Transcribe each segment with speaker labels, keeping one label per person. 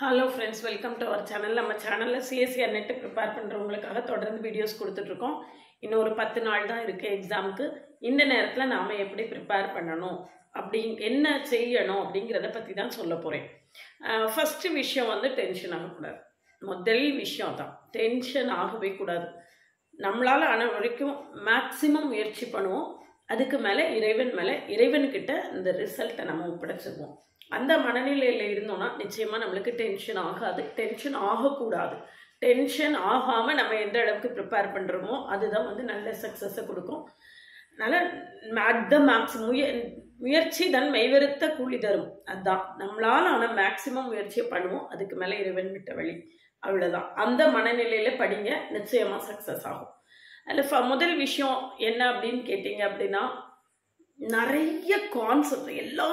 Speaker 1: Hello friends, welcome to our channel. நம்ம சேனல்ல CSE net prepare பண்றவங்களுக்காக தொடர்ந்து வீடியோஸ் கொடுத்துட்டு இருக்கோம். இன்னும் ஒரு 10 நாள் தான் இருக்கு எக்ஸாம்க்கு. இந்த நேரத்துல நாம எப்படி prepare பண்ணனும் அப்படி என்ன செய்யணும் அப்படிங்கறத பத்தி தான் சொல்ல போறேன். ஃபர்ஸ்ட் விஷயம் வந்து டென்ஷன் ஆக கூடாது. முதல் விஷயம் தான். டென்ஷன் ஆகவே கூடாது. நம்மளால ஆன வரைக்கும் மேக்ஸिमम முயற்சி பண்ணுவோம். அதுக்கு மேல இறைவன் கிட்ட இந்த ரிசல்ட்டை நம்ம ஒப்படைச்சிடுவோம். அந்த மனநிலையில இருந்தோம்னா நிச்சயமா நம்மளுக்கு டென்ஷன் ஆகாது. டென்ஷன் ஆகக்கூடாது. டென்ஷன் ஆகாம நம்ம எந்த அளவுக்கு ப்ரிப்பேர் பண்றோமோ அதுதான் வந்து நல்ல சக்சஸை கொடுக்கும். அதனால அட் த முயற்சி தான் மெய்வருத்த கூலி தரும். அதுதான் நம்மளால ஆன மேக்ஸிமம் முயற்சியை பண்ணுவோம். அதுக்கு மேல இறைவன் விட்ட வழி, அவ்வளவுதான். அந்த மனநிலையில படிங்க, நிச்சயமா சக்சஸ் ஆகும். அதில் முதல் விஷயம் என்ன அப்படின்னு கேட்டீங்க அப்படின்னா, நிறைய கான்செப்ட் எல்லா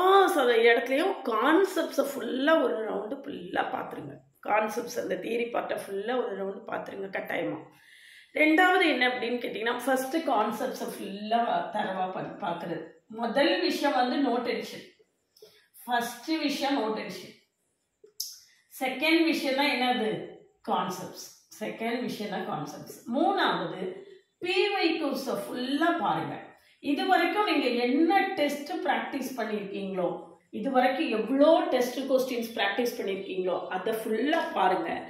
Speaker 1: இடத்துலையும் கான்செப்ட்ஸை ஃபுல்லாக ஒரு ரவுண்டு ஃபுல்லாக பார்த்துருங்க. கான்செப்ட்ஸ் அந்த தியரி பார்ட்டை ஃபுல்லாக ஒரு ரவுண்டு பார்த்துருங்க கட்டாயமாக. ரெண்டாவது என்ன அப்படின்னு கேட்டிங்கன்னா, ஃபர்ஸ்ட்டு கான்செப்ட்ஸை ஃபுல்லாக தரவாக பார்க்குறது. முதல் விஷயம் வந்து நோ டென்ஷன். ஃபர்ஸ்ட் விஷயம் நோ டென்ஷன். செகண்ட் விஷயம் தான் என்னது? கான்செப்ட்ஸ். செகண்ட் விஷயம் தான் கான்செப்ட்ஸ். மூணாவது PYQs ஃபுல்லாக பாருங்கள். இது வரைக்கும் நீங்கள் என்ன டெஸ்ட் ப்ராக்டிஸ் பண்ணியிருக்கீங்களோ, இது வரைக்கும் எவ்வளோ டெஸ்ட் கொஸ்டின்ஸ் ப்ராக்டிஸ் பண்ணியிருக்கீங்களோ அதை ஃபுல்லாக பாருங்கள்.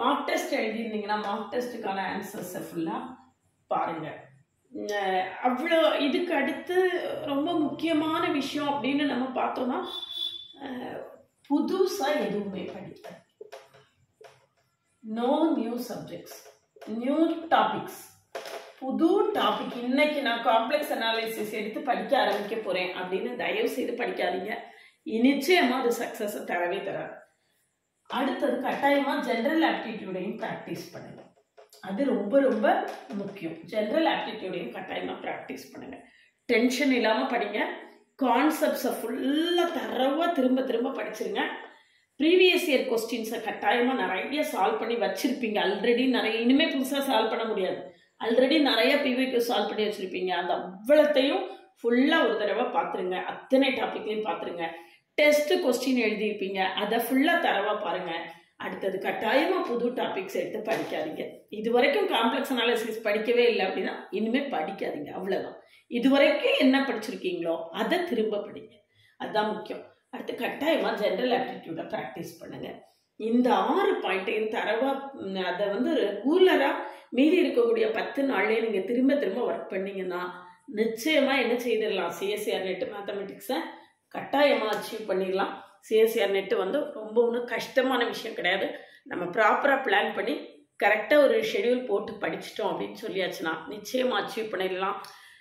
Speaker 1: மார்க் டெஸ்ட் எழுதியிருந்தீங்கன்னா மார்க் டெஸ்ட்டுக்கான ஆன்சர்ஸை ஃபுல்லாக பாருங்கள். அவ்வளோ. இதுக்கு அடுத்து ரொம்ப முக்கியமான விஷயம் அப்படின்னு நம்ம பார்த்தோம்னா, புதுசாக எதுவுமே படிக்க. No new subjects, new topics, புது டாபிக். இன்னைக்கு நான் காம்ப்ளெக்ஸ் அனாலிசிஸ் எடுத்து படிக்க ஆரம்பிக்க போறேன் அப்படின்னு தயவு செய்து படிக்காதீங்க. நிச்சயமா அது சக்சஸ் தரவே தராது. அடுத்தது கட்டாயமா ஜெனரல் ஆப்டிடியூடையும் ப்ராக்டிஸ் பண்ணுங்க. அது ரொம்ப ரொம்ப முக்கியம். ஜெனரல் ஆப்டிடியூடையும் கட்டாயமா ப்ராக்டிஸ் பண்ணுங்க. டென்ஷன் இல்லாம படிங்க. கான்செப்ட்ஸை ஃபுல்லா தரவா திரும்ப திரும்ப படிச்சிருங்க. ப்ரீவியஸ் இயர் கொஸ்டின்ஸை கட்டாயமா நிறைய சால்வ் பண்ணி வச்சிருப்பீங்க. ஆல்ரெடி நிறைய, இனிமே புதுசாக சால்வ் பண்ண முடியாது. ஆல்ரெடி நிறைய PYQ சால்வ் பண்ணி வச்சிருப்பீங்க. அந்த அவ்வளத்தையும் ஃபுல்லாக ஒரு தடவை பார்த்துருங்க. அத்தனை டாபிக்லையும் பார்த்துருங்க. டெஸ்ட் கொஸ்டின் எழுதியிருப்பீங்க, அதை ஃபுல்லாக தரவா பாருங்க. அடுத்தது கட்டாயமாக புது டாபிக்ஸ் எடுத்து படிக்காதீங்க. இது வரைக்கும் காம்ப்ளெக்ஸ் அனாலிசிஸ் படிக்கவே இல்லை அப்படின்னா இனிமேல் படிக்காதீங்க, அவ்வளோதான். இது வரைக்கும் என்ன படிச்சிருக்கீங்களோ அதை திரும்ப படிங்க, அதுதான் முக்கியம். அடுத்து கட்டாயமாக ஜெனரல் ஆப்டிடியூடை ப்ராக்டிஸ் பண்ணுங்க. இந்த 6 பாயிண்ட்டையும் தரவா அதை வந்து ரெகுலராக மீதி இருக்கக்கூடிய 10 நாள்லேயே நீங்கள் திரும்ப திரும்ப ஒர்க் பண்ணீங்கன்னா நிச்சயமா என்ன செய்திடலாம்? CSE net மேத்தமெட்டிக்ஸை கட்டாயமாக அச்சீவ் பண்ணிடலாம். CSE net வந்து ரொம்ப ஒன்றும் கஷ்டமான விஷயம் கிடையாது. நம்ம ப்ராப்பராக பிளான் பண்ணி கரெக்டாக ஒரு ஷெடியூல் போட்டு படிச்சிட்டோம் அப்படின்னு சொல்லியாச்சுன்னா நிச்சயமாக அச்சீவ் பண்ணிடலாம்.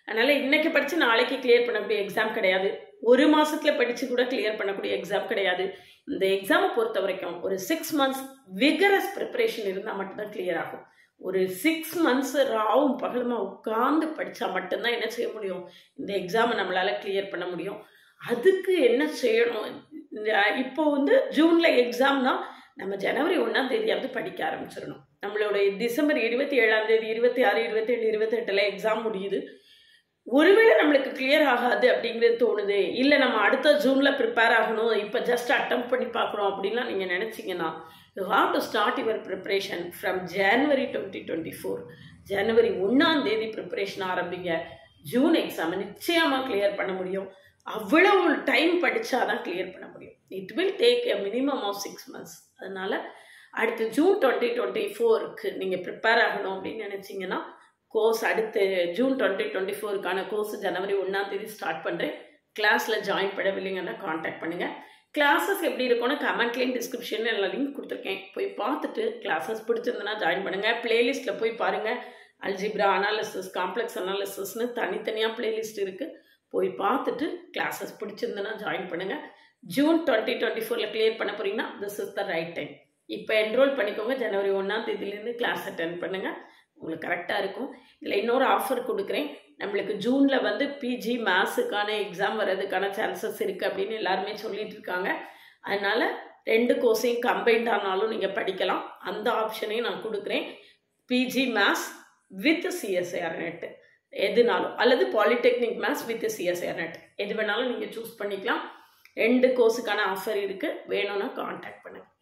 Speaker 1: அதனால இன்னைக்கு படித்து நாளைக்கு கிளியர் பண்ணக்கூடிய எக்ஸாம் கிடையாது. ஒரு மாசத்துல படிச்சு கூட கிளியர் பண்ணக்கூடிய எக்ஸாம் கிடையாது. இந்த எக்ஸாமை பொறுத்த வரைக்கும் ஒரு 6 months விகரஸ் ப்ரிப்பரேஷன் இருந்தால் மட்டும்தான் கிளியர் ஆகும். ஒரு 6 months ராவும் பகலுமா உட்கார்ந்து படித்தா மட்டும்தான் என்ன செய்ய முடியும்? இந்த எக்ஸாமை நம்மளால கிளியர் பண்ண முடியும். அதுக்கு என்ன செய்யணும்? இப்போ வந்து ஜூன்ல எக்ஸாம்னா நம்ம ஜனவரி 1ஆம் தேதியாவது படிக்க ஆரம்பிச்சிடணும். நம்மளோட டிசம்பர் 27ஆம் தேதி 26, 27, 28 எக்ஸாம் முடியுது. ஒருவேளை நம்மளுக்கு கிளியர் ஆகாது அப்படிங்கிறது தோணுது, இல்லை நம்ம அடுத்த ஜூனில் ப்ரிப்பேர் ஆகணும், இப்போ ஜஸ்ட் அட்டம் பண்ணி பார்க்குறோம் அப்படின்லாம் நீங்கள் நினச்சிங்கன்னா, you have to start your preparation from ஜனவரி 2024. ஜனவரி 1ஆம் தேதி ப்ரிப்ரேஷன் ஆரம்பிங்க. ஜூன் எக்ஸாமை நிச்சயமாக கிளியர் பண்ண முடியும். அவ்வளவு டைம் படித்தாதான் கிளியர் பண்ண முடியும். It will take a minimum of 6 months. அதனால அடுத்து ஜூன் 2024க்கு நீங்கள் ப்ரிப்பேர் ஆகணும் அப்படின்னு நினச்சிங்கன்னா, கோர்ஸ் அடுத்து ஜூன் 2024க்கான கோர்ஸ் ஜனவரி 1ஆம் தேதி ஸ்டார்ட் பண்ணுறேன். கிளாஸில் ஜாயின் பண்ணவில்லைங்கன்னா காண்டாக்ட் பண்ணுங்கள். கிளாஸஸ் எப்படி இருக்கும்னு கமெண்ட்லேயும் டிஸ்கிரிப்ஷனில் எல்லாம் லிங்க் கொடுத்துருக்கேன். போய் பார்த்துட்டு கிளாஸஸ் பிடிச்சிருந்தனா ஜாயின் பண்ணுங்கள். பிளேலிஸ்ட்டில் போய் பாருங்கள். அல்ஜிப்ரா அனாலிசிஸ், காம்ப்ளெக்ஸ் அனாலிசிஸ்னு தனித்தனியாக பிளேலிஸ்ட் இருக்குது. போய் பார்த்துட்டு கிளாஸஸ் பிடிச்சிருந்தனா ஜாயின் பண்ணுங்கள். ஜூன் 2024 கிளியர் பண்ண போகிறீங்கன்னா this is the right time. இப்போ என்ரோல் பண்ணிக்கோங்க. ஜனவரி 1ஆம் தேதியிலேருந்து கிளாஸ் அட்டென்ட் பண்ணுங்கள். உங்களுக்கு கரெக்டாக இருக்கும். இதில் இன்னொரு ஆஃபர் கொடுக்குறேன். நம்மளுக்கு ஜூனில் வந்து PG மேத்ஸுக்கான எக்ஸாம் வர்றதுக்கான சான்சஸ் இருக்குது அப்படின்னு எல்லாருமே சொல்லிட்டு இருக்காங்க. அதனால் 2 கோர்ஸையும் கம்பைன்ட் ஆனாலும் நீங்கள் படிக்கலாம். அந்த ஆப்ஷனையும் நான் கொடுக்குறேன். PG maths with CSIR net எதுனாலும், அல்லது polytechnic maths with CSIR net எது வேணாலும் நீங்கள் சூஸ் பண்ணிக்கலாம். 2 கோர்ஸுக்கான ஆஃபர் இருக்குது. வேணும்னா காண்டாக்ட் பண்ணுங்கள்.